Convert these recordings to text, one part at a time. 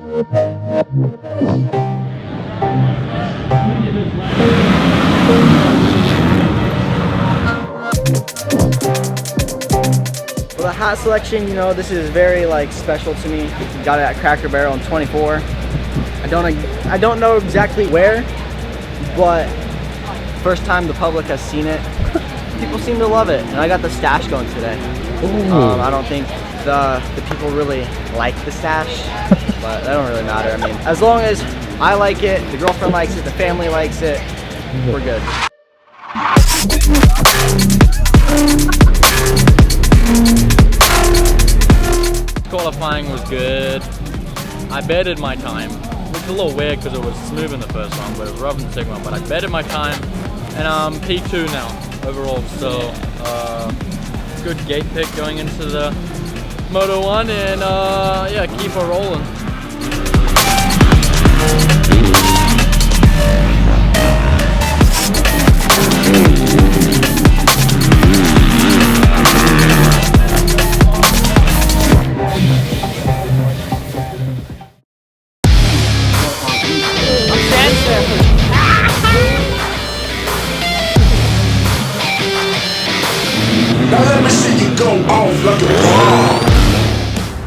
Well, the hat selection, you know, this is very like special to me. Got it at Cracker Barrel in 24. I don't know exactly where, but first time the public has seen it, people seem to love it. And I got the stash going today. I don't think the people really like the stash, but that don't really matter. I mean, as long as I like it, the girlfriend likes it, the family likes it, we're good. Qualifying was good. I betted my time. It was a little weird because it was smooth in the first one, but it was rough in the second one. But I betted my time, and I'm P2 now overall. So good gate pick going into the Moto 1, and yeah, keep her rolling.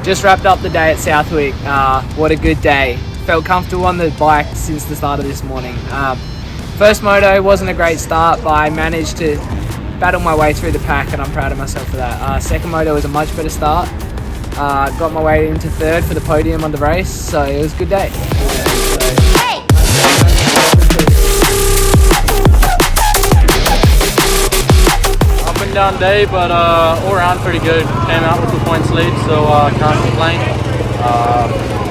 Just wrapped up the day at Southwick. What a good day. Felt comfortable on the bike since the start of this morning. First moto wasn't a great start, but I managed to battle my way through the pack, and I'm proud of myself for that. Second moto was a much better start. Got my way into third for the podium on the race, so it was a good day. Down day, but all around pretty good. Came out with the points lead, so can't complain.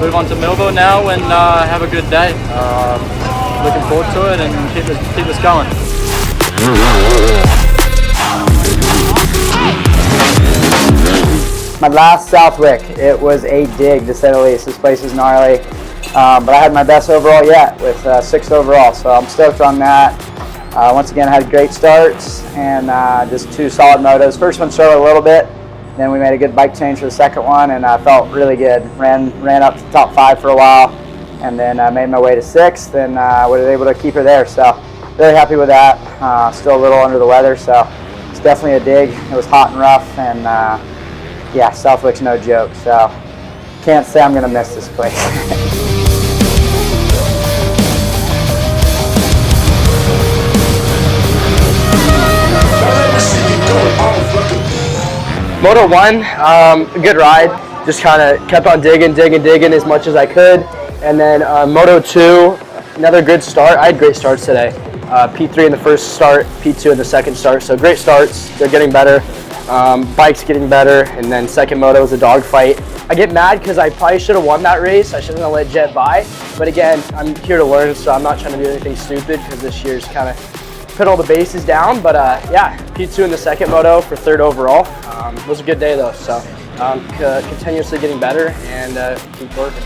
Move on to Millville now and have a good day. Looking forward to it and keep us going. My last Southwick, it was a dig to say the least. This place is gnarly, but I had my best overall yet with 6th overall, so I'm stoked on that. Once again, I had great starts and just 2 solid motos. First one struggled a little bit, then we made a good bike change for the second one, and I felt really good. Ran up to the top 5 for a while, and then made my way to 6th, and was able to keep her there. So really happy with that. Still a little under the weather, so it's definitely a dig. It was hot and rough, and yeah, Southwick's no joke. So can't say I'm gonna miss this place. Moto 1, a good ride. Just kind of kept on digging as much as I could. And then Moto 2, another good start. I had great starts today. P3 in the first start, P2 in the second start. So great starts. They're getting better. Bike's getting better. And then second moto was a dogfight. I get mad because I probably should have won that race. I shouldn't have let Jet by. But again, I'm here to learn, so I'm not trying to do anything stupid because this year's kind of put all the bases down. But yeah, P2 in the second moto for 3rd overall. It was a good day though, so continuously getting better and keep working.